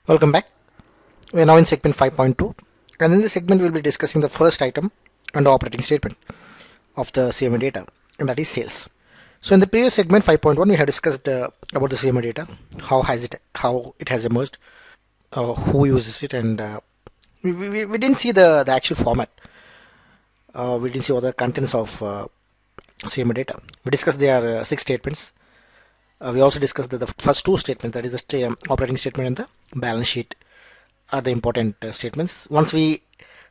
Welcome back. We are now in segment 5.2, and in this segment we'll be discussing the first item under operating statement of the CMA data, and that is sales. So in the previous segment 5.1 we have discussed about the CMA data, how it has emerged, who uses it, and we didn't see the actual format. We didn't see all the contents of CMA data. We discussed there are 6 statements. We also discussed that the first 2 statements, that is the operating statement and the balance sheet, are the important statements. Once we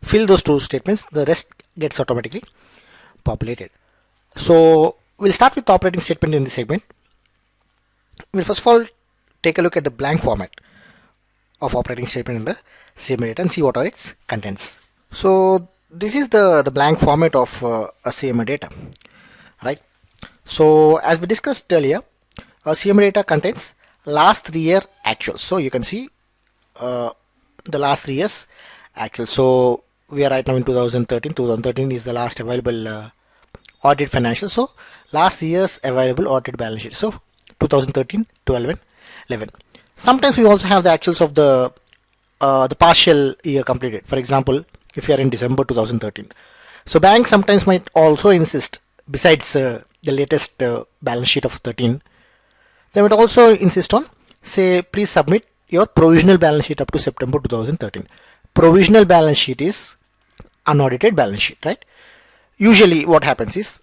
fill those 2 statements, the rest gets automatically populated. So we'll start with the operating statement in this segment. We'll first of all take a look at the blank format of operating statement in the CMA data and see what are its contents. So this is the blank format of a CMA data, right? So as we discussed earlier, CMA data contains last 3 year actuals. So you can see the last 3 years actual. So we are right now in 2013. 2013 is the last available audited financial. So last year's available audited balance sheet. So 2013, 12 and 11. Sometimes we also have the actuals of the partial year completed. For example, if you are in December 2013. So banks sometimes might also insist, besides the latest balance sheet of 13, they might also insist on, say, please submit your provisional balance sheet up to September 2013. Provisional balance sheet is unaudited balance sheet, right? Usually what happens is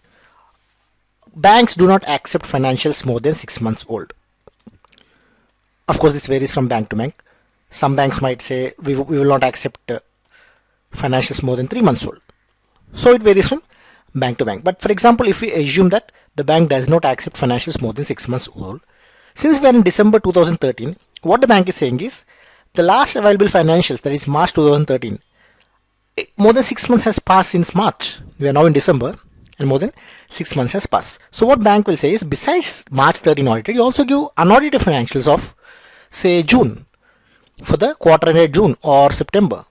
banks do not accept financials more than 6 months old. Of course, this varies from bank to bank. Some banks might say we will not accept financials more than 3 months old. So it varies from bank to bank. But for example, if we assume that the bank does not accept financials more than 6 months old, since we are in December 2013, what the bank is saying is the last available financials, that is March 2013, more than 6 months has passed since March. We are now in December and more than 6 months has passed. So what bank will say is, besides March 13 audited, you also give unaudited financials of, say, June, for the quarter ended June or September.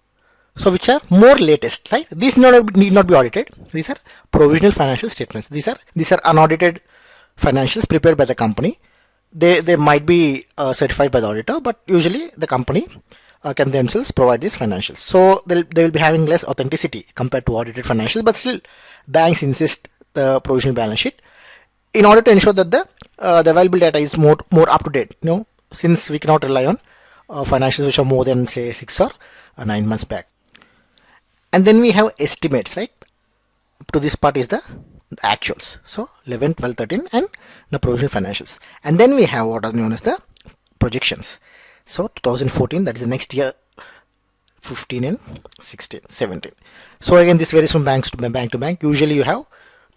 So which are more latest, right? These need not be audited. These are provisional financial statements. These are unaudited financials prepared by the company. They might be certified by the auditor, but usually the company can themselves provide these financials. So they will be having less authenticity compared to audited financials, but still banks insist the provisional balance sheet in order to ensure that the available data is more up to date. Since we cannot rely on financials which are more than, say, 6 or 9 months back. And then we have estimates, right? Up to this part is the actuals. So 11, 12, 13 and the provisional financials. And then we have what are known as the projections. So 2014, that is the next year, 15 and 16, 17. So again, this varies from banks to bank. Usually you have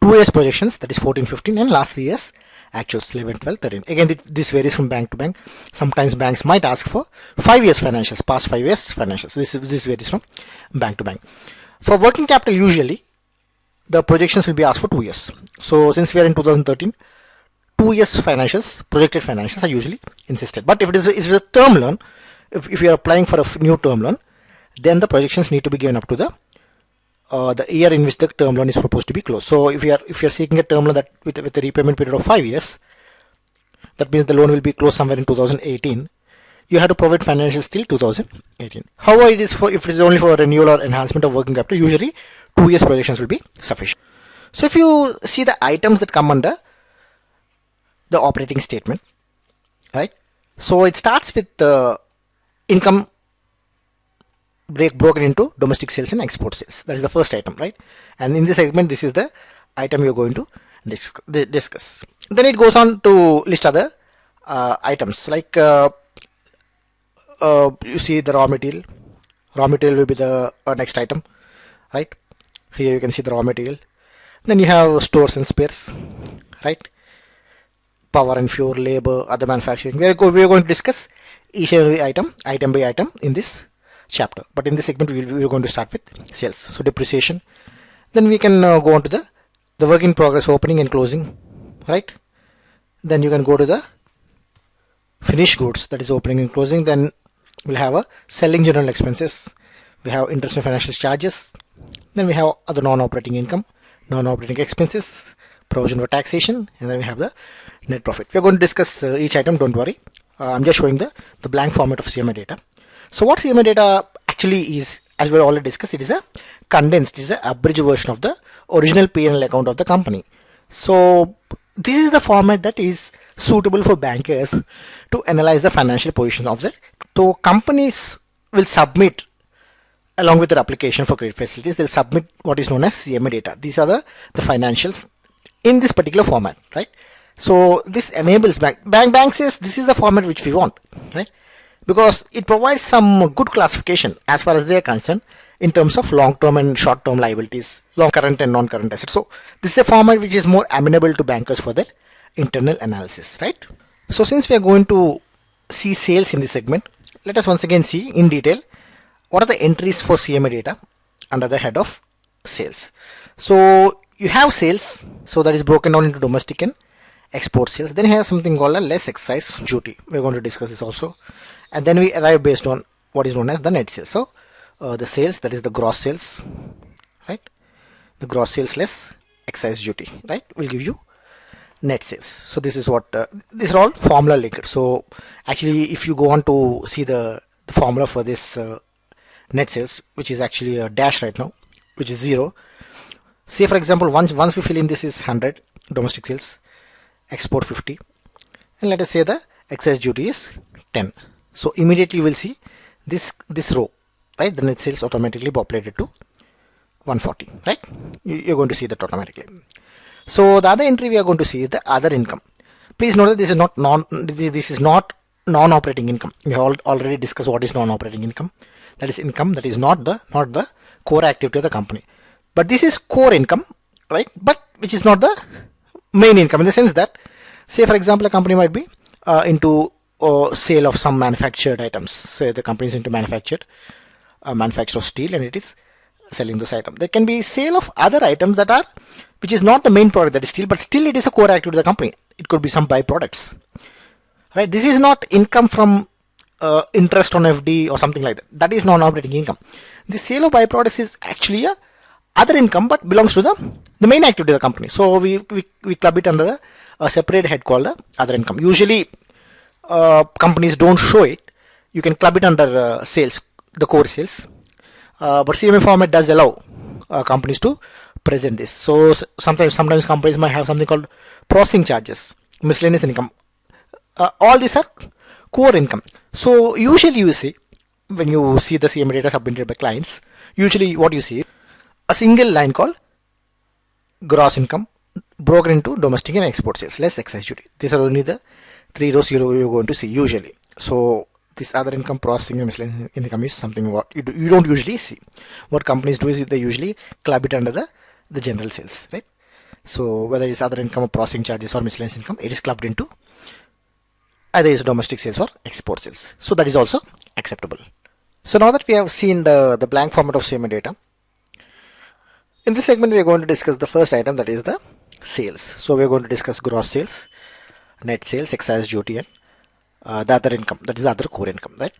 2 years projections, that is 14, 15 and last 3 years actuals, 11, 12, 13. Again, this varies from bank to bank. Sometimes banks might ask for 5 years financials, past 5 years financials. This varies from bank to bank. For working capital, usually the projections will be asked for 2 years. So since we are in 2013, 2 years financials, projected financials are usually insisted. But if it is a term loan, if you are applying for a new term loan, then the projections need to be given up to the year in which the term loan is proposed to be closed. So if you are seeking a term loan that with a repayment period of 5 years, that means the loan will be closed somewhere in 2018. You have to provide financials till 2018. However, if it is only for renewal or enhancement of working capital, usually 2 years projections will be sufficient. So if you see the items that come under the operating statement, right? So it starts with the income broken into domestic sales and export sales. That is the first item, right? And in this segment, this is the item we are going to discuss. Then it goes on to list other items like you see the raw material. Raw material will be the next item, right? Here you can see the raw material. Then you have stores and spares, right? Power and fuel, labor, other manufacturing. We are going to discuss each and every item by item in this chapter. But in this segment, we are going to start with sales. So depreciation. Then we can go on to the work in progress, opening and closing, right? Then you can go to the finished goods, that is opening and closing. Then we'll have a selling general expenses. We have interest and financial charges. Then we have other non-operating income, non-operating expenses, provision for taxation, and then we have the net profit. We are going to discuss each item, don't worry. I'm just showing the blank format of CMA data. So what CMA data actually is, as we already discussed, it is a condensed, it is an abridged version of the original P&L account of the company. So this is the format that is suitable for bankers to analyze the financial position of the. So companies will submit, along with their application for credit facilities, they'll submit what is known as CMA data. These are the financials in this particular format, right? So this enables bank says this is the format which we want, right? Because it provides some good classification as far as they are concerned in terms of long-term and short-term liabilities, long current and non-current assets. So this is a format which is more amenable to bankers for their internal analysis, right? So since we are going to see sales in this segment, let us once again see in detail what are the entries for CMA data under the head of sales. So you have sales, so that is broken down into domestic and export sales. Then you have something called a less excise duty. We're going to discuss this also. And then we arrive based on what is known as the net sales. So the sales, that is the gross sales, right? The gross sales less excise duty, right, will give you net sales. So this is what these are all formula linked. So actually if you go on to see the formula for this net sales, which is actually a dash right now, which is 0. Say for example, once we fill in, this is 100 domestic sales, export 50, and let us say the excise duty is 10. So immediately you will see this row, right? The net sales automatically populated to 140, right? You're going to see that automatically. So the other entry we are going to see is the other income. Please note that this is not non-operating income. We have already discussed what is non-operating income. That is income that is not the core activity of the company. But this is core income, right? But which is not the main income, in the sense that, say for example, a company might be into sale of some manufactured items. Say the company is into manufacture of steel, and it is selling those items. There can be sale of other items that are, which is not the main product, that is steel, but still it is a core activity of the company. It could be some byproducts, right? This is not income from interest on FD or something like that. That is non-operating income. The sale of byproducts is actually a other income, but belongs to the main activity of the company. So we club it under a separate head called other income. Usually companies don't show it. You can club it under sales, the core sales. But CMA format does allow companies to present this. So sometimes companies might have something called processing charges, miscellaneous income. All these are core income. So usually you see, when you see the CMA data submitted by clients, usually what you see is a single line called gross income broken into domestic and export sales less excise duty. These are only the 3 rows you're going to see usually. So this other income, processing and miscellaneous income is something what you don't usually see. What companies do is they usually club it under the general sales, right? So whether it's other income or processing charges or miscellaneous income, it is clubbed into either it's domestic sales or export sales. So that is also acceptable. So now that we have seen the blank format of CMA data, in this segment we are going to discuss the first item, that is the sales. So we are going to discuss gross sales, net sales, excise duty, and the other income, that is the other core income, right?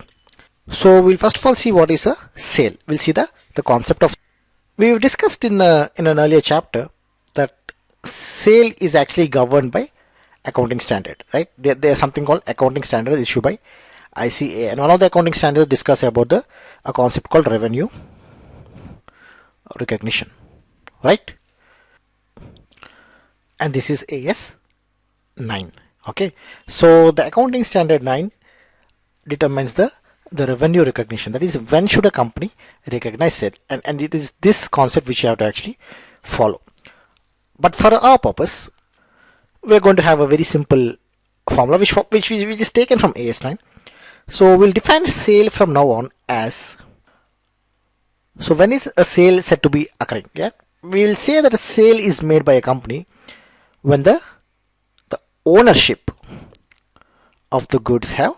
So we'll first of all see what is a sale. We'll see the concept of. We've discussed in an earlier chapter that sale is actually governed by accounting standard, right? There's something called accounting standard issued by ICA, and one of the accounting standards discuss about a concept called revenue recognition, right? And this is AS 9. Okay, so the accounting standard 9 determines the revenue recognition. That is, when should a company recognize it, and it is this concept which you have to actually follow. But for our purpose, we're going to have a very simple formula which is taken from AS9. So we'll define sale from now on as, so when is a sale said to be occurring? Yeah, we will say that a sale is made by a company when the ownership of the goods have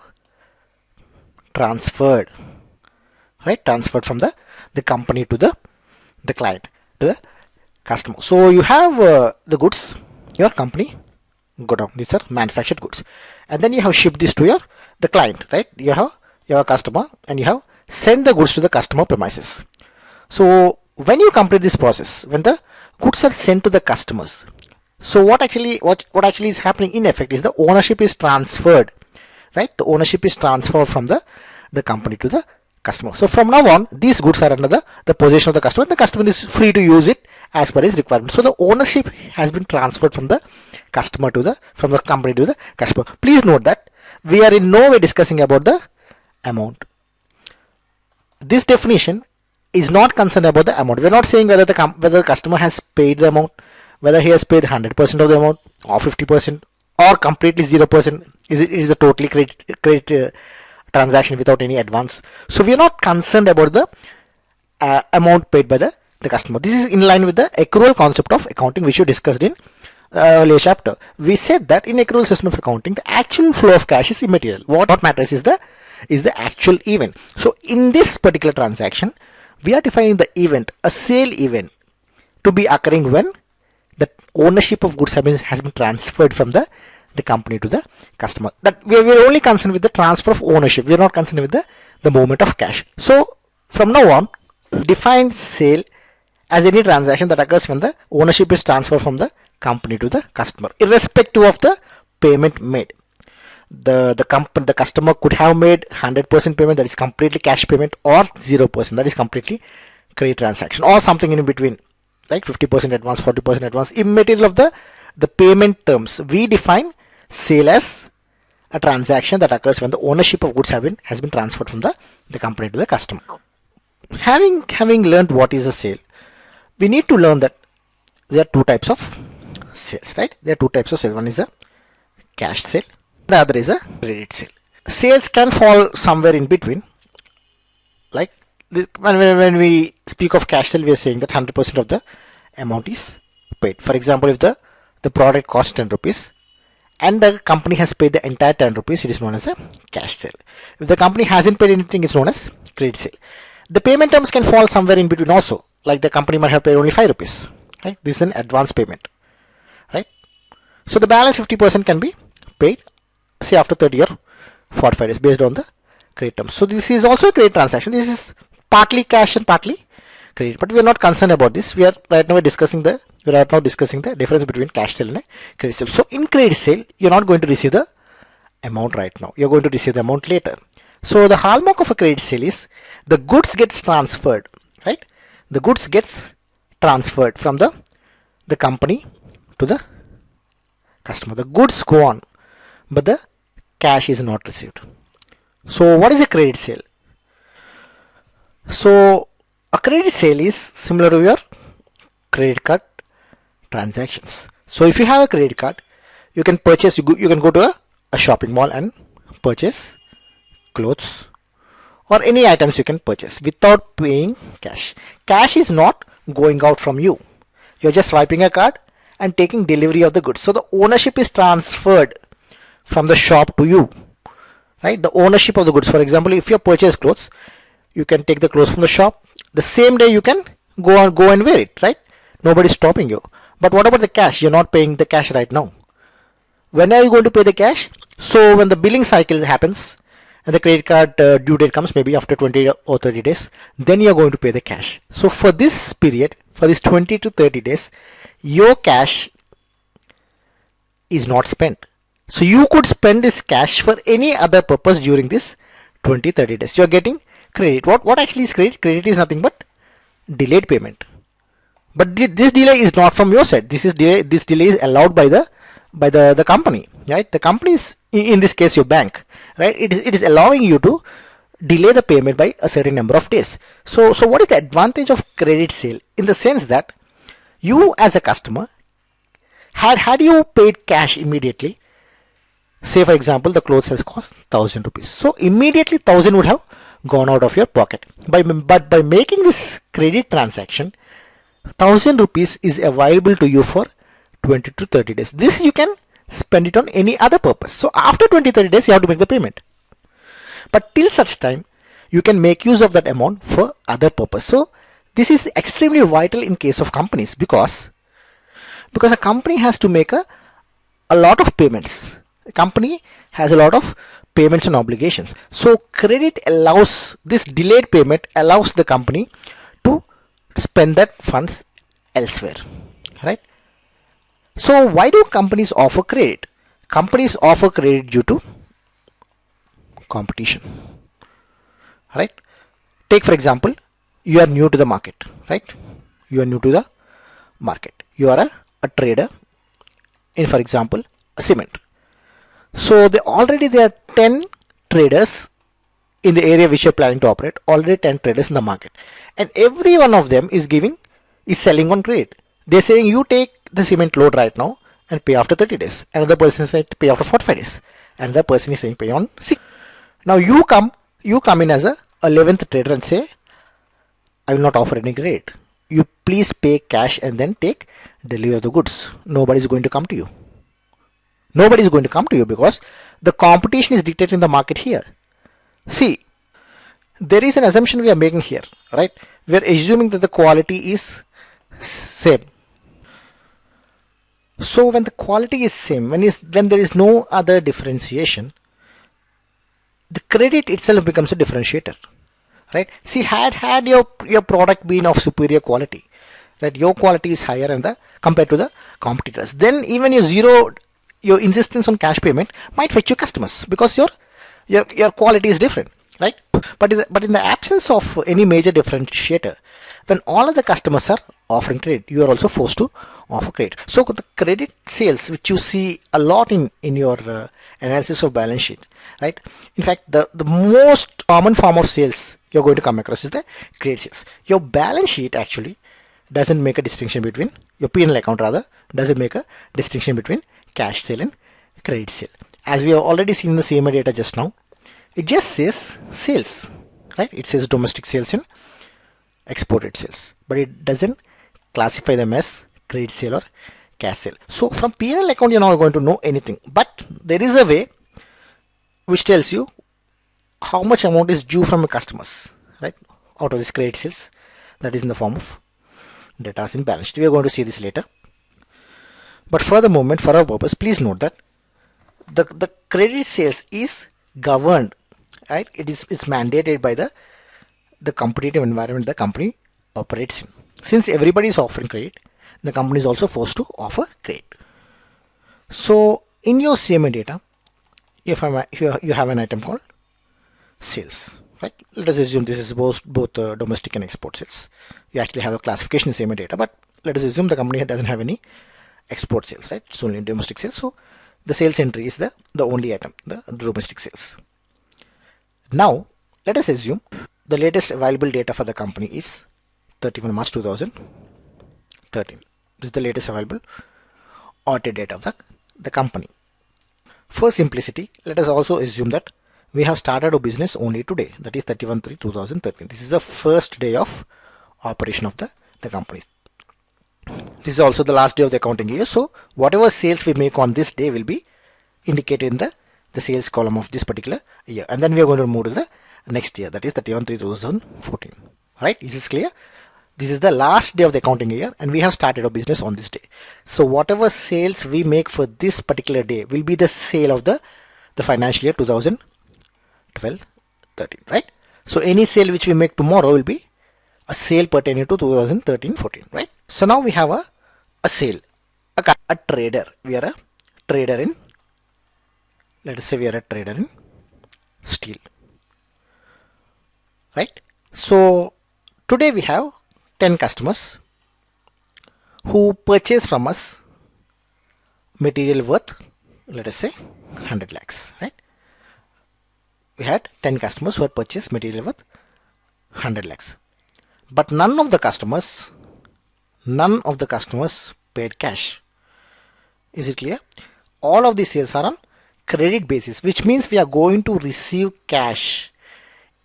transferred, right? Transferred from the company to the client, to the customer. So you have the goods, your company go down. These are manufactured goods, and then you have shipped this to the client, right? You have your customer, and you have sent the goods to the customer premises. So when you complete this process, when the goods are sent to the customers, so what actually is happening in effect is the ownership is transferred, right? The ownership is transferred from the company to the customer. So from now on, these goods are under the possession of the customer. The customer is free to use it as per his requirement. So the ownership has been transferred from the customer to from the company to the customer. Please note that we are in no way discussing about the amount. This definition is not concerned about the amount. We are not saying whether the customer has paid the amount, whether he has paid 100% of the amount or 50% or completely 0%. It is a totally credit transaction without any advance. So we are not concerned about the amount paid by the customer. This is in line with the accrual concept of accounting, which we discussed in earlier chapter. We said that in accrual system of accounting, the actual flow of cash is immaterial. What matters is the actual event. So in this particular transaction, we are defining the event, a sale event, to be occurring when the ownership of goods has been transferred from the company to the customer. That we are only concerned with the transfer of ownership. We are not concerned with the movement of cash. So from now on, define sale as any transaction that occurs when the ownership is transferred from the company to the customer, irrespective of the payment made. The customer could have made 100% payment, that is completely cash payment, or 0%, that is completely credit transaction, or something in between, like 50% advance, 40% advance, immaterial of the payment terms. We define sale as a transaction that occurs when the ownership of goods has been transferred from the company to the customer. Having learned what is a sale, we need to learn that there are two types of sales, right? There are two types of sales. One is a cash sale, the other is a credit sale. Sales can fall somewhere in between. Like when we speak of cash sale, we are saying that 100% of the amount is paid. For example, if the product costs 10 rupees and the company has paid the entire 10 rupees, it is known as a cash sale. If the company hasn't paid anything, it's known as credit sale. The payment terms can fall somewhere in between also. Like the company might have paid only 5 rupees. Right? This is an advance payment. Right? So the balance 50% can be paid, say after 30 or 45 days, based on the credit terms. So this is also a credit transaction. This is partly cash and partly credit, but we are not concerned about this. We are right now discussing the difference between cash sale and a credit sale. So in credit sale, you're not going to receive the amount right now. You're going to receive the amount later. So the hallmark of a credit sale is the goods gets transferred, right? The goods gets transferred from the company to the customer. The goods go on, but the cash is not received. So what is a credit sale? So a credit sale is similar to your credit card transactions. So if you have a credit card, you can purchase, you can go to a shopping mall and purchase clothes or any items you can purchase without paying cash. Cash is not going out from you. You're just swiping a card and taking delivery of the goods. So the ownership is transferred from the shop to you, right? The ownership of the goods. For example, if you purchase clothes, you can take the clothes from the shop. The same day you can go and wear it, right? Nobody's stopping you. But what about the cash? You're not paying the cash right now. When are you going to pay the cash? So when the billing cycle happens and the credit card due date comes, maybe after 20 or 30 days, then you're going to pay the cash. So for this period, for this 20 to 30 days, your cash is not spent. So you could spend this cash for any other purpose during this 20-30 days. You're getting credit. What actually is credit? Credit is nothing but delayed payment. But this delay is not from your side. This delay is allowed by the company, right? The company is, in this case, your bank, right? It is allowing you to delay the payment by a certain number of days. So what is the advantage of credit sale? In the sense that you as a customer, had you paid cash immediately, say for example the clothes has cost 1000 rupees, so immediately 1000 would have gone out of your pocket. But by making this credit transaction, 1000 rupees is available to you for 20 to 30 days. This you can spend it on any other purpose. So after 20-30 days you have to make the payment, but till such time you can make use of that amount for other purpose. So this is extremely vital in case of companies, because a company has to make a lot of payments. A company has a lot of payments and obligations. So credit allows, this delayed payment allows the company to spend that funds elsewhere, right? So why do companies offer credit? Companies offer credit due to competition, right? Take for example, you are new to the market, right? You are new to the market. You are a trader in, for example, a cement. So there are 10 traders in the area which you're planning to operate. Already 10 traders in the market, and every one of them is selling on credit. They're saying you take the cement load right now and pay after 30 days. Another person is saying to pay after 45 days. Another person is saying pay on 6. Now you come in as a 11th trader and say, I will not offer any credit. You please pay cash and then take delivery of the goods. Nobody is going to come to you. Nobody is going to come to you because the competition is dictating the market here. See, there is an assumption we are making here, right? We are assuming that the quality is same. So when the quality is same, when there is no other differentiation, the credit itself becomes a differentiator, right? See, had your product been of superior quality, right? Your quality is higher and compared to the competitors. Then even your insistence on cash payment might fetch you customers because your quality is different, right? But in the absence of any major differentiator, when all of the customers are offering credit, you are also forced to offer credit. So the credit sales, which you see a lot in your analysis of balance sheet, right? In fact, the most common form of sales you're going to come across is the credit sales. Your balance sheet actually doesn't make a distinction between your P&L account, rather doesn't make a distinction between cash sale and credit sale. As we have already seen in the CMA data just now, it just says sales, right? It says domestic sales and exported sales, but it doesn't classify them as credit sale or cash sale. So from P&L account you're not going to know anything, but there is a way which tells you how much amount is due from your customers, right, out of this credit sales, that is in the form of debtors in balance sheet. We are going to see this later, but for the moment, for our purpose, please note that the credit sales is governed, right? It's mandated by the competitive environment the company operates in. Since everybody is offering credit, the company is also forced to offer credit. So in your CMA data, if you have an item called sales, right? Let us assume this is both domestic and export sales. You actually have a classification in CMA data, but let us assume the company doesn't have any export sales, right? It's only domestic sales. So the sales entry is the only item, the domestic sales. Now let us assume the latest available data for the company is 31 March 2013. This is the latest available audited data of the company. For simplicity, let us also assume that we have started a business only today, that is 31/3/2013. This is the first day of operation of the company. This is also the last day of the accounting year, so whatever sales we make on this day will be indicated in the sales column of this particular year, and then we are going to move to the next year, that is 31/3/2014. Right? Is this clear? This is the last day of the accounting year and we have started our business on this day. So whatever sales we make for this particular day will be the sale of the financial year 2012-13, right? So any sale which we make tomorrow will be a sale pertaining to 2013-14, right? So now we have a sale, a trader. We are a trader in, let us say we are a trader in steel, right? So today we have 10 customers who purchase from us material worth, let us say 100 lakhs, right? We had 10 customers who had purchased material worth 100 lakhs, but none of the customers paid cash. Is it clear? All of these sales are on credit basis, which means we are going to receive cash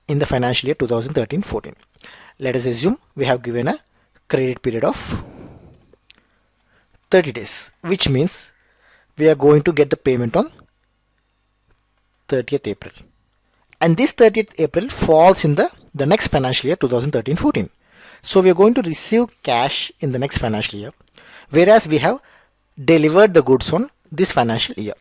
in the financial year 2013-14. Let us assume we have given a credit period of 30 days, which means we are going to get the payment on 30th April. And this 30th April falls in the next financial year 2013-14. So we are going to receive cash in the next financial year, whereas we have delivered the goods on this financial year.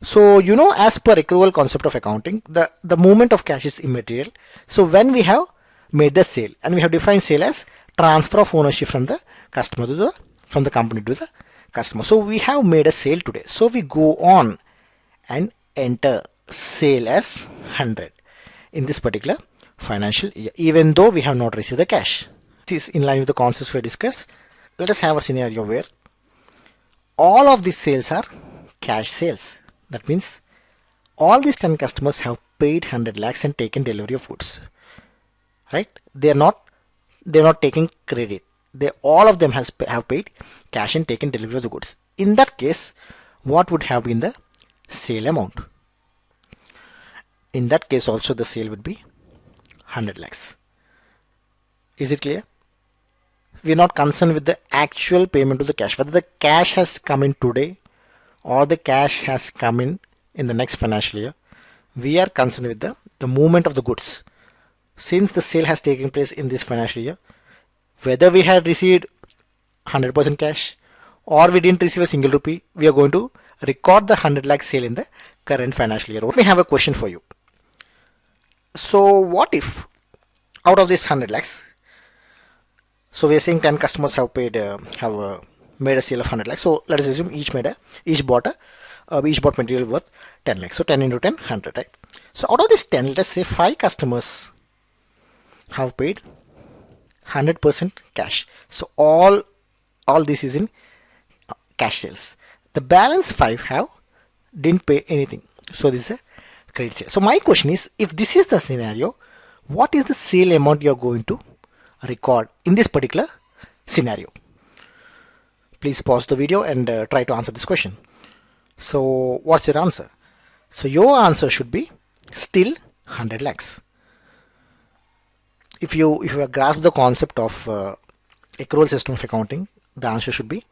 So as per accrual concept of accounting, the movement of cash is immaterial. So when we have made the sale, and we have defined sale as transfer of ownership from the customer to from the company to the customer. So we have made a sale today. So we go on and enter sale as 100 in this particular financial year, even though we have not received the cash. This is in line with the concepts we discussed. Let us have a scenario where all of these sales are cash sales. That means all these 10 customers have paid 100 lakhs and taken delivery of goods. Right? They're not taking credit. They all of them have paid cash and taken delivery of the goods. In that case, what would have been the sale amount? In that case also the sale would be 100 lakhs. Is it clear? We are not concerned with the actual payment to the cash, whether the cash has come in today or the cash has come in the next financial year. We are concerned with the movement of the goods. Since the sale has taken place in this financial year, whether we had received 100% cash or we didn't receive a single rupee, we are going to record the 100 lakh sale in the current financial year. Let me have a question for you. So what if out of this 100 lakhs, so we are saying 10 customers have paid made a sale of 100 lakhs. So let us assume each bought material worth 10 lakhs. So 10 into 10, 100, right? So out of this 10, let us say 5 customers have paid 100% cash. So all this is in cash sales. The balance 5 didn't pay anything. So this is a credit sale. So my question is, if this is the scenario, what is the sale amount you are going to record in this particular scenario? Please pause the video and try to answer this question. So what's your answer? So your answer should be still 100 lakhs. If you have grasped the concept of accrual system of accounting, the answer should be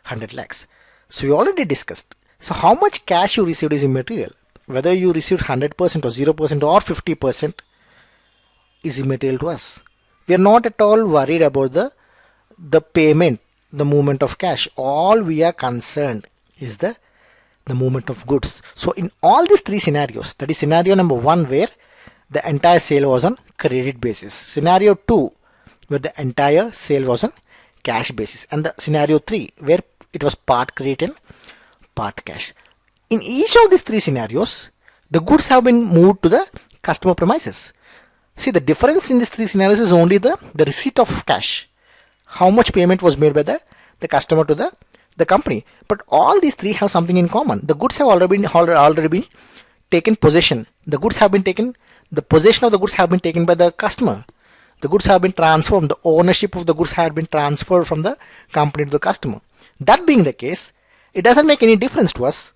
100 lakhs. So you already discussed. So how much cash you received is immaterial. Whether you received 100% or 0% or 50% is immaterial to us. We are not at all worried about the payment, the movement of cash. All we are concerned is the movement of goods. So in all these 3 scenarios, that is scenario number 1 where the entire sale was on credit basis, scenario 2 where the entire sale was on cash basis, and the scenario 3 where it was part credit and part cash. In each of these 3 scenarios, the goods have been moved to the customer premises. See, the difference in these 3 scenarios is only the receipt of cash. How much payment was made by the customer to the company. But all these 3 have something in common. The goods have already been taken possession. The possession of the goods have been taken by the customer. The goods have been transformed. The ownership of the goods had been transferred from the company to the customer. That being the case, it doesn't make any difference to us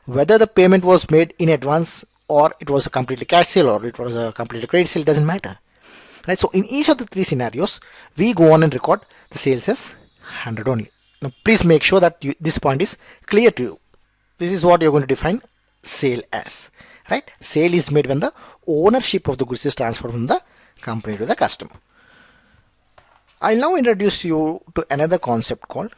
whether the payment was made in advance or it was a completely cash sale or it was a completely credit sale. It doesn't matter, right? So in each of the 3 scenarios, we go on and record the sales as 100 only. Now please make sure that this point is clear to you. This is what you're going to define sale as, right? Sale is made when the ownership of the goods is transferred from the company to the customer. I'll now introduce you to another concept called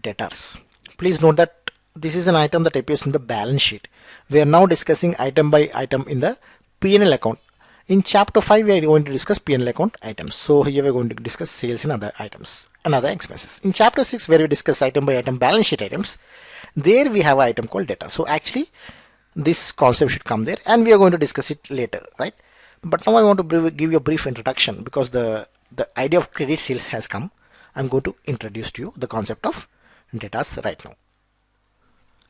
debtors. Please note that this is an item that appears in the balance sheet. We are now discussing item by item in the P&L account. In chapter 5, we are going to discuss P&L account items. So here we are going to discuss sales and other items and other expenses. In chapter 6, where we discuss item by item balance sheet items, there we have an item called debtor. So actually, this concept should come there and we are going to discuss it later, right? But now I want to give you a brief introduction because the idea of credit sales has come. I'm going to introduce to you the concept of debtors right now.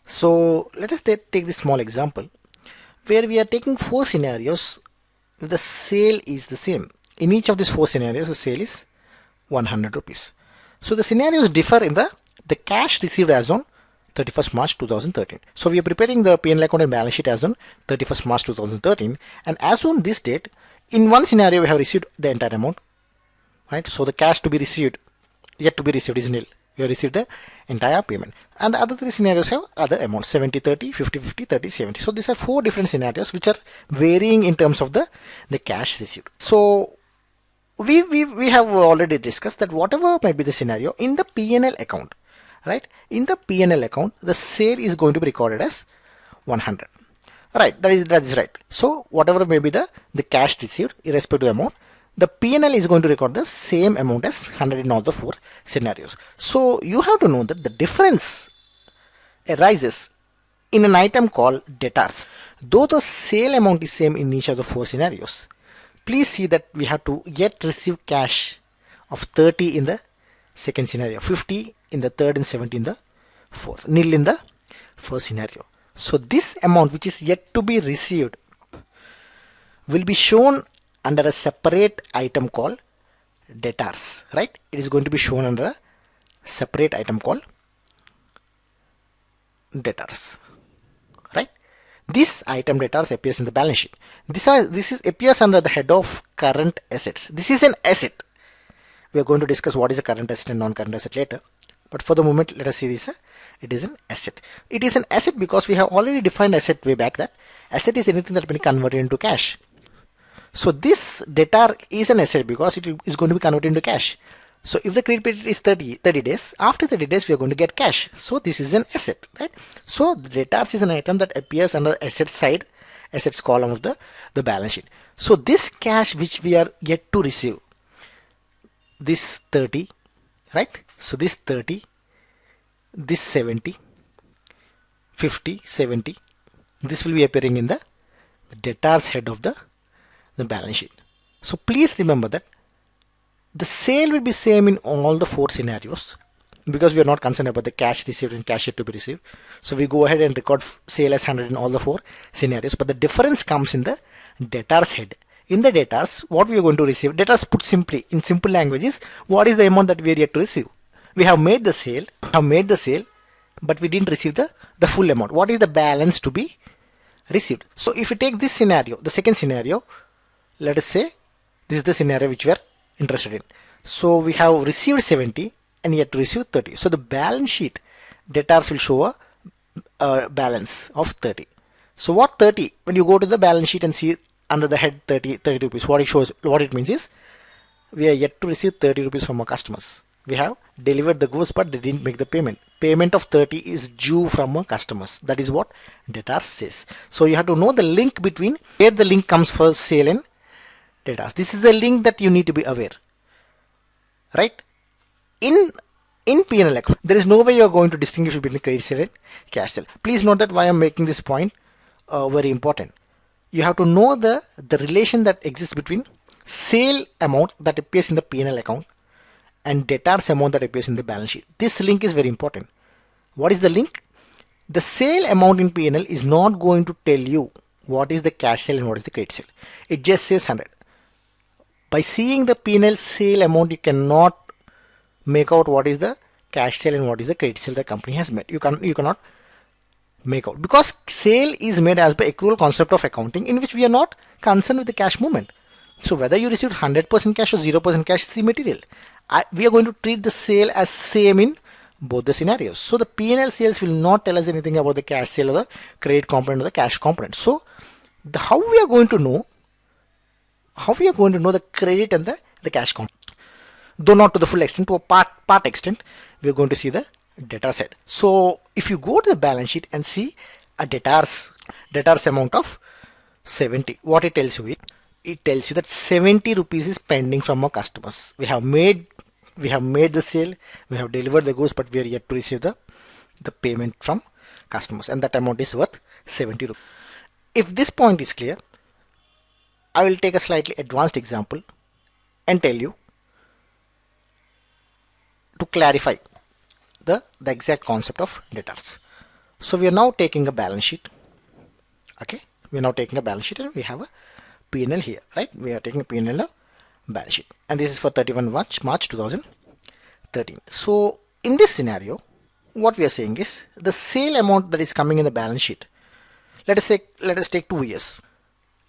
So let us take this small example where we are taking 4 scenarios. The sale is the same. In each of these 4 scenarios, the sale is 100 rupees. So the scenarios differ in the cash received as on 31st March 2013. So we are preparing the P&L account and balance sheet as on 31st March 2013, and as on this date, in one scenario we have received the entire amount, right? So the cash to be received, yet to be received, is nil. We have received the entire payment, and the other 3 scenarios have other amounts: 70 30, 50 50, 30 70. So these are 4 different scenarios which are varying in terms of the cash received. So we have already discussed that whatever might be the scenario in the P&L account, right? In the P&L account, the sale is going to be recorded as 100, right? That is right. So whatever may be the cash received, irrespective of the amount, the P&L is going to record the same amount as 100 in all the 4 scenarios. So you have to know that the difference arises in an item called debtors. Though the sale amount is same in each of the 4 scenarios, please see that we have to yet receive cash of 30 in the second scenario, 50 in the third, and 70 in the fourth, nil in the first scenario. So this amount which is yet to be received will be shown under a separate item called debtors, right? It is going to be shown under a separate item called debtors, right? This item debtors appears in the balance sheet. This appears under the head of current assets. This is an asset. We are going to discuss what is a current asset and non-current asset later. But for the moment, let us see this. It is an asset. It is an asset because we have already defined asset way back that asset is anything that can be converted into cash. So this debtor is an asset because it is going to be converted into cash. So if the credit period is 30 days, after 30 days we are going to get cash. So this is an asset, right? So the debtors is an item that appears under asset side, assets column of the balance sheet. So this cash which we are yet to receive, this 30, right? So this 30, this 70, 50, 70, this will be appearing in the debtors head of the balance sheet. So please remember that the sale will be same in all the four scenarios because we are not concerned about the cash received and cash yet to be received. So we go ahead and record sale as 100 in all the four scenarios, but the difference comes in the debtors head. In the debtors, what we are going to receive, debtors put simply in simple languages, what is the amount that we are yet to receive? We have made the sale, but we didn't receive the full amount. What is the balance to be received? So if you take this scenario, the second scenario, let us say this is the scenario which we are interested in. So we have received 70 and yet to receive 30. So the balance sheet debtors will show a balance of 30. So what 30? When you go to the balance sheet and see under the head 30 rupees, what it means is we are yet to receive 30 rupees from our customers. We have delivered the goods but they didn't make the payment. Payment of 30 is due from our customers. That is what debtors says. So you have to know the link between where the link comes for sale and debtors. This is the link that you need to be aware, right? In P&L account, there is no way you are going to distinguish between credit sale and cash sale. Please note that why I am making this point very important. You have to know the relation that exists between sale amount that appears in the P&L account and debtors amount that appears in the balance sheet. This link is very important. What is the link? The sale amount in P&L is not going to tell you what is the cash sale and what is the credit sale. It just says 100. By seeing the P&L sale amount, you cannot make out what is the cash sale and what is the credit sale the company has made. You cannot make out because sale is made as per accrual concept of accounting, in which we are not concerned with the cash movement. So whether you received 100% cash or 0% cash is immaterial. We are going to treat the sale as same in both the scenarios. So the P&L sales will not tell us anything about the cash sale or the credit component or the cash component. So how we are going to know the credit and the cash component, though not to the full extent, to a part extent, we are going to see the debtor side. So if you go to the balance sheet and see a debtors amount of 70, what it tells you? It tells you that 70 rupees is pending from our customers. We have made the sale, we have delivered the goods, but we are yet to receive the payment from customers, and that amount is worth 70 rupees. If this point is clear, I will take a slightly advanced example and tell you to clarify the exact concept of debtors. So we are now taking a balance sheet. Okay, we are now taking a balance sheet and we have a P&L here, right? We are taking a P&L and a balance sheet, and this is for 31 March 2013. So in this scenario, what we are saying is the sale amount that is coming in the balance sheet. Let us take 2 years.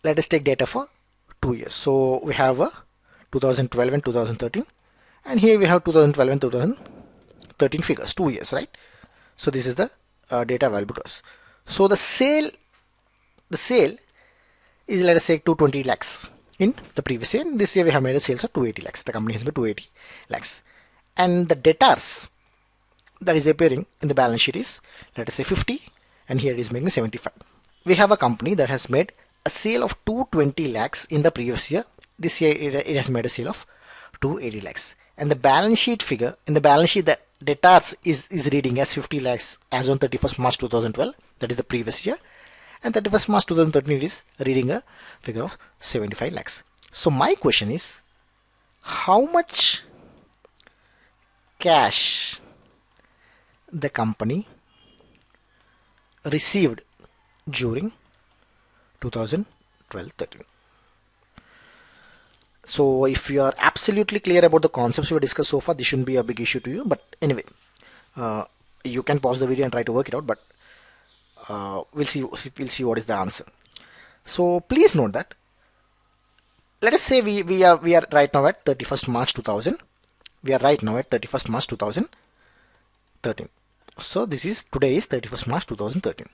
Let us take data for 2 years. So we have a 2012 and 2013, and here we have 2012 and 2013 figures, 2 years, right? So this is the data available to us. So the sale is, let us say, 220 lakhs in the previous year. This year we have made a sales of 280 lakhs. The company has made 280 lakhs, and the debtors that is appearing in the balance sheet is, let us say, 50, and here it is making 75. We have a company that has made a sale of 220 lakhs in the previous year. This year it has made a sale of 280 lakhs, and the balance sheet figure in the balance sheet that debtors is reading as 50 lakhs as on 31st March 2012, that is the previous year, and 31st March 2013 it is reading a figure of 75 lakhs. So my question is, how much cash the company received during 2012-13? So if you are absolutely clear about the concepts we discussed so far, this shouldn't be a big issue to you. But anyway, you can pause the video and try to work it out. But we'll see what is the answer. So please note that, let us say we are right now at 31st March 2000. We are right now at 31st March 2013. So this is, today is 31st March 2013.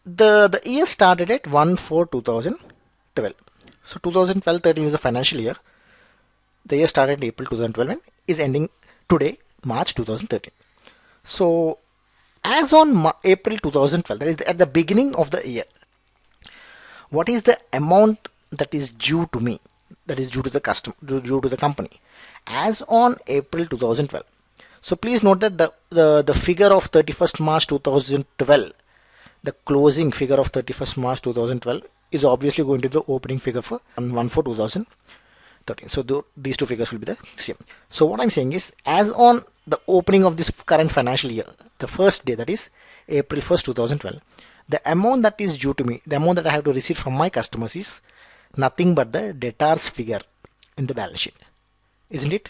The year started at 1/4/2012. So 2012-13 is the financial year. The year started in April 2012 and is ending today, March 2013. So as on April 2012, that is at the beginning of the year, what is the amount that is due to me, that is due to the due to the company as on April 2012? So please note that the figure of 31st March 2012, the closing figure of 31st March 2012 is obviously going to be the opening figure for 1/4/2013. So these two figures will be the same. So what I'm saying is, as on the opening of this current financial year, the first day, that is April 1st 2012, the amount that is due to me, the amount that I have to receive from my customers, is nothing but the debtors figure in the balance sheet, isn't it?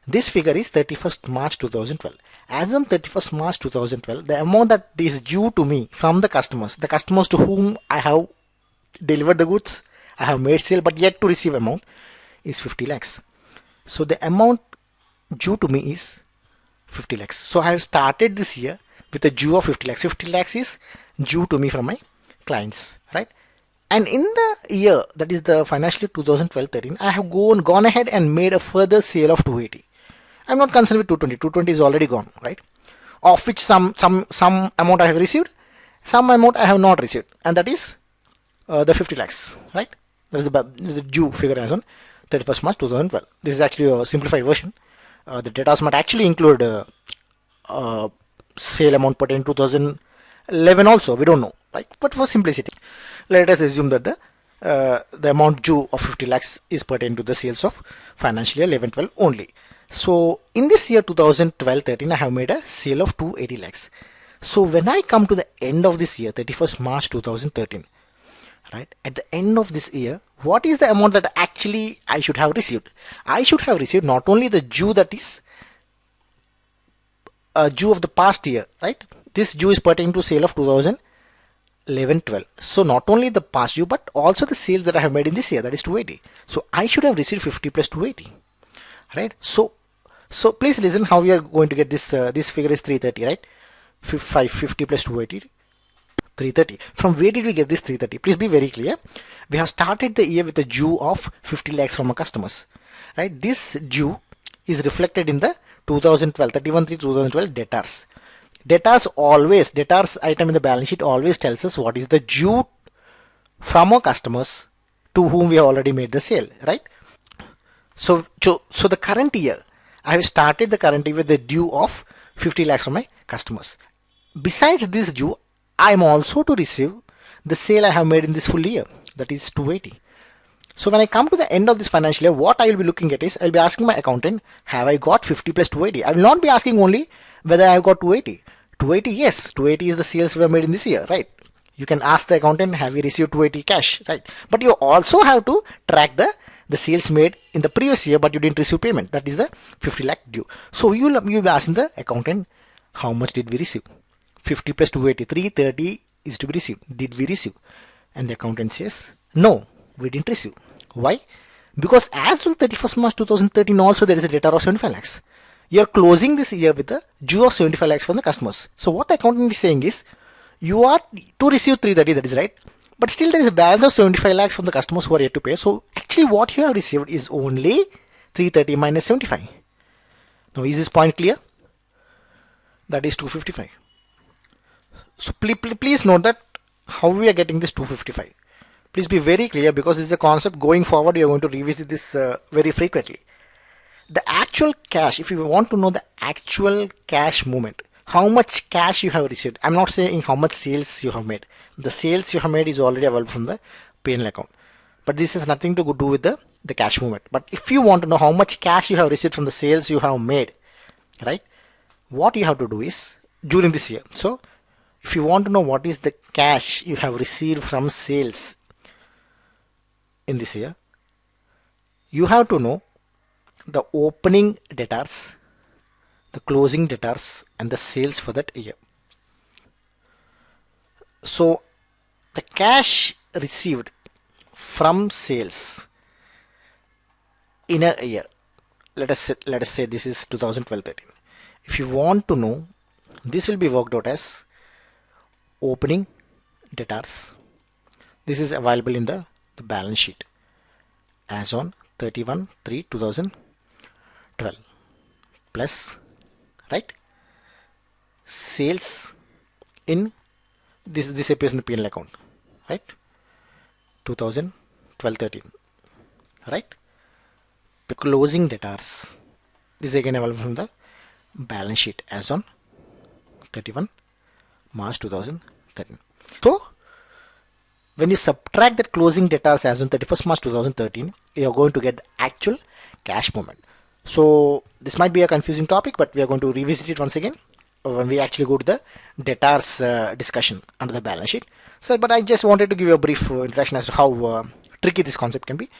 This figure is 31st March 2012. As on 31st March 2012, the amount that is due to me from the customers to whom I have delivered the goods, I have made sale but yet to receive amount, is 50 lakhs. So the amount due to me is 50 lakhs. So I have started this year with a due of 50 lakhs. 50 lakhs is due to me from my clients, right? And in the year, that is the financial year 2012-13, I have gone ahead and made a further sale of 280. I'm not concerned with 220. 220 is already gone, right? Of which some amount I have received, some amount I have not received, and that is the 50 lakhs, right? That is the due figure as on 31st March 2012. This is actually a simplified version. The data might actually include sale amount pertaining to 2011 also. We don't know, right? But for simplicity, let us assume that the amount due of 50 lakhs is pertaining to the sales of financial year 11-12 only. So in this year 2012-13, I have made a sale of 280 lakhs. So when I come to the end of this year, 31st March 2013, right, at the end of this year, what is the amount that actually I should have received? I should have received not only the due that is due of the past year, right? This due is pertaining to sale of 2011-12. So not only the past due, but also the sales that I have made in this year, that is 280. So I should have received 50 plus 280, right? So please listen how we are going to get this. This figure is 330, right? 50 plus 280, 330. From where did we get this 330? Please be very clear. We have started the year with a due of 50 lakhs from our customers, right? This due is reflected in the 2012, 31/3/2012 debtors. Debtors item in the balance sheet always tells us what is the due from our customers to whom we have already made the sale, right? So the current year, I have started the current year with the due of 50 lakhs from my customers. Besides this due, I am also to receive the sale I have made in this full year, that is 280. So when I come to the end of this financial year, what I will be looking at is, I will be asking my accountant, have I got 50 plus 280? I will not be asking only whether I have got 280. 280, yes, 280 is the sales we have made in this year, right? You can ask the accountant, have we received 280 cash, right? But you also have to track the sales made in the previous year, but you didn't receive payment. That is the 50 lakh due. So you'll be asking the accountant, how much did we receive? 50 plus 280, 330 is to be received. Did we receive? And the accountant says, no, we didn't receive. Why? Because as on 31st March 2013 also there is a debtor of 75 lakhs. You are closing this year with a due of 75 lakhs from the customers. So what the accountant is saying is, you are to receive 330, that is right. But still there is a balance of 75 lakhs from the customers who are yet to pay. So actually what you have received is only 330 minus 75. Now is this point clear? That is 255. So please note that how we are getting this 255. Please be very clear, because this is a concept going forward. You are going to revisit this very frequently. The actual cash, if you want to know the actual cash movement, how much cash you have received. I'm not saying how much sales you have made. The sales you have made is already available from the P&L account. but this has nothing to do with the cash movement. But if you want to know how much cash you have received from the sales you have made, right, what you have to do is during this year. So if you want to know what is the cash you have received from sales in this year, you have to know the opening debtors, the closing debtors, and the sales for that year. So the cash received from sales in a year, let us say this is 2012-13. If you want to know, this will be worked out as opening debtors. This is available in the balance sheet as on 31/3/2012 plus, right, sales in this appears in the P&L account, right, 2012-13, right. The closing debtors, this is again available from the balance sheet as on 31 March 2013. So when you subtract that closing debtors as on 31st March 2013, you are going to get the actual cash movement. So this might be a confusing topic, but we are going to revisit it once again when we actually go to the debtors discussion under the balance sheet. So, but I just wanted to give you a brief introduction as to how tricky this concept can be.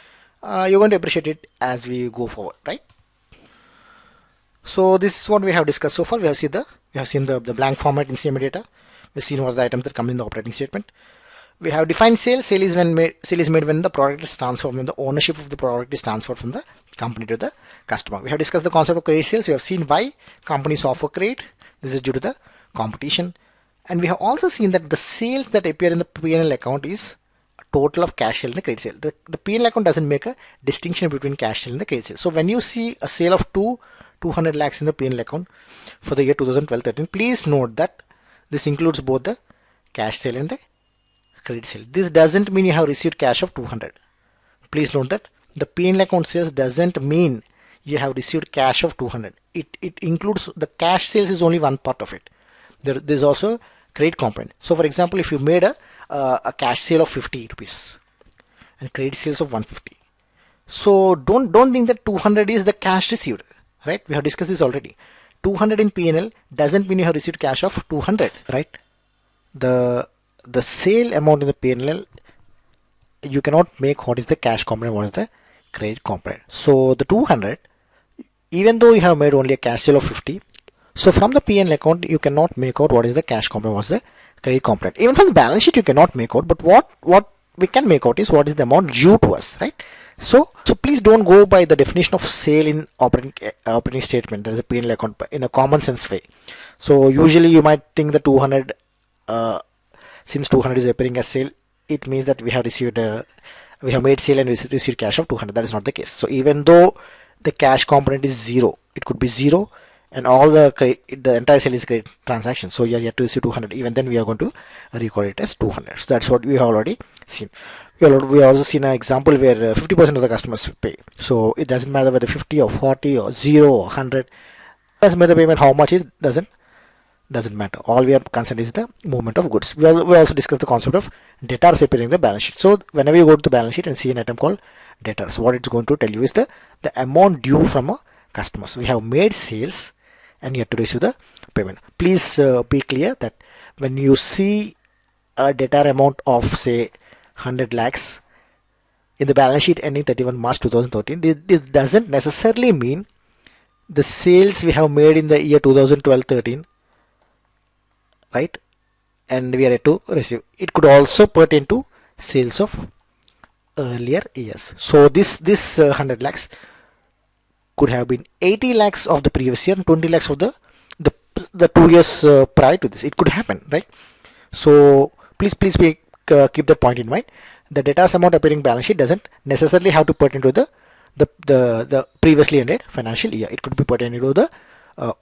You're going to appreciate it as we go forward, right? So this is what we have discussed so far. We have seen the blank format in CMA data. We've seen what are the items that come in the operating statement. We have defined sale. Sale is made when the product is transferred, when the ownership of the product is transferred from the company to the customer. We have discussed the concept of credit sales. We have seen why companies offer credit. This is due to the competition. And we have also seen that the sales that appear in the P&L account is a total of cash sale and the credit sale. The P&L account doesn't make a distinction between cash sale and the credit sale. So when you see a sale of 200 lakhs in the P&L account for the year 2012-13, please note that this includes both the cash sale and the credit sale. This doesn't mean you have received cash of 200. Please note that the P&L account sales doesn't mean you have received cash of 200. It includes the cash sales is only one part of it. There's also credit component. So for example, if you made a cash sale of 50 rupees and credit sales of 150, so don't think that 200 is the cash received, right? We have discussed this already. 200 in P&L doesn't mean you have received cash of 200, right? The sale amount in the P&L, you cannot make what is the cash component, what is the credit component. So the 200, even though you have made only a cash sale of 50, so from the P&L account you cannot make out what is the cash component, what is the credit component. Even from the balance sheet you cannot make out, but what we can make out is what is the amount due to us, right? So please don't go by the definition of sale in operating statement. There is a P&L account in a common sense way. So usually you might think the 200, since 200 is appearing as sale, it means that we have made sale and received cash of 200. That is not the case. So even though the cash component is 0, it could be 0, and all the entire sale is credit transaction. So you are yet to receive 200. Even then we are going to record it as 200. So that's what we have already seen. We have also seen an example where 50% of the customers pay. So it doesn't matter whether 50 or 40 or 0 or 100. It doesn't matter the payment, how much is, doesn't matter. All we are concerned is the movement of goods. We also discussed the concept of debtors appearing in the balance sheet. So whenever you go to the balance sheet and see an item called debtors, what it's going to tell you is the amount due from a customer. So we have made sales and you have to receive the payment. Please be clear that when you see a debtor amount of say 100 lakhs in the balance sheet ending 31 March 2013, this doesn't necessarily mean the sales we have made in the year 2012-13, right, and we are yet to receive. It could also pertain to sales of earlier years. So this 100 lakhs could have been 80 lakhs of the previous year and 20 lakhs of the 2 years prior to this. It could happen, right? So please keep that point in mind. The debtors amount appearing balance sheet doesn't necessarily have to pertain to the previously ended financial year. It could be pertaining to the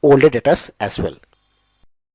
older debtors as well.